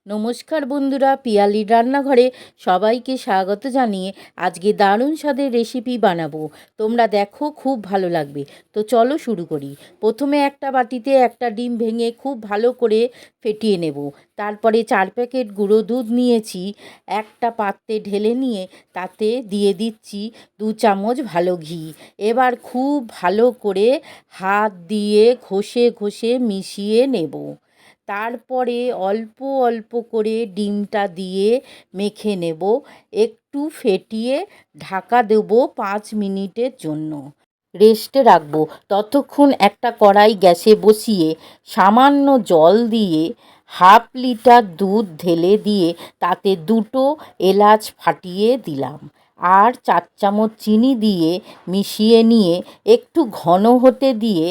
নমস্কার বন্ধুরা, পিয়ালির রান্নাঘরে সবাইকে স্বাগত জানিয়ে আজকে দারুণ স্বাদের রেসিপি বানাবো। তোমরা দেখো, খুব ভালো লাগবে। তো চলো শুরু করি। প্রথমে একটা বাটিতে একটা ডিম ভেঙে খুব ভালো করে ফেটিয়ে নেব। তারপরে 4 প্যাকেট গুঁড়ো দুধ নিয়েছি, একটা পাত্রে ঢেলে নিয়ে তাতে দিয়ে দিচ্ছি 2 চামচ ভালো ঘি। এবার খুব ভালো করে হাত দিয়ে ঘষে ঘষে মিশিয়ে নেব। তারপরে অল্প অল্প করে ডিমটা দিয়ে মেখে নেব। একটু ফেটিয়ে ঢাকা দেব 5 মিনিটের জন্য, রেস্টে রাখবো। ততক্ষণ একটা কড়াই গ্যাসে বসিয়ে সামান্য জল দিয়ে হাফ লিটার দুধ ঢেলে দিয়ে তাতে 2টো এলাচ ফাটিয়ে দিলাম, আর 4 চামচ চিনি দিয়ে মিশিয়ে নিয়ে একটু ঘন হতে দিয়ে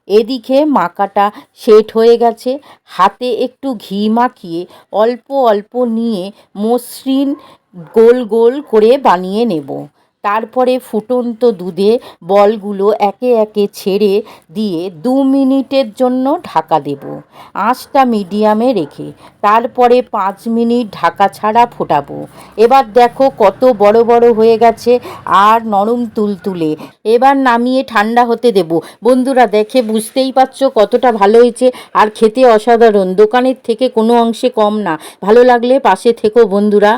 এদিকে মাখাটা সেট হয়ে গেছে। হাতে একটু ঘি মাখিয়ে অল্প অল্প নিয়ে মসৃণ গোল গোল করে বানিয়ে নেব। তারপরে ফুটন্ত দুধে বলগুলো একে একে ছেড়ে দিয়ে 2 মিনিটের জন্য ঢাকা দেব, আঁচটা মিডিয়ামে রেখে। তারপরে 5 মিনিট ঢাকা ছাড়া ফোটাবো। এবার দেখো কত বড় বড় হয়ে গেছে আর নরম তুলতুলে। এবার নামিয়ে ঠান্ডা হতে দেব। বন্ধুরা, দেখে বুঝতেই পারছো কতটা ভালো হয়েছে, আর খেতে অসাধারণ, দোকানের থেকে কোনো অংশে কম না। ভালো লাগলে পাশে থেকো বন্ধুরা।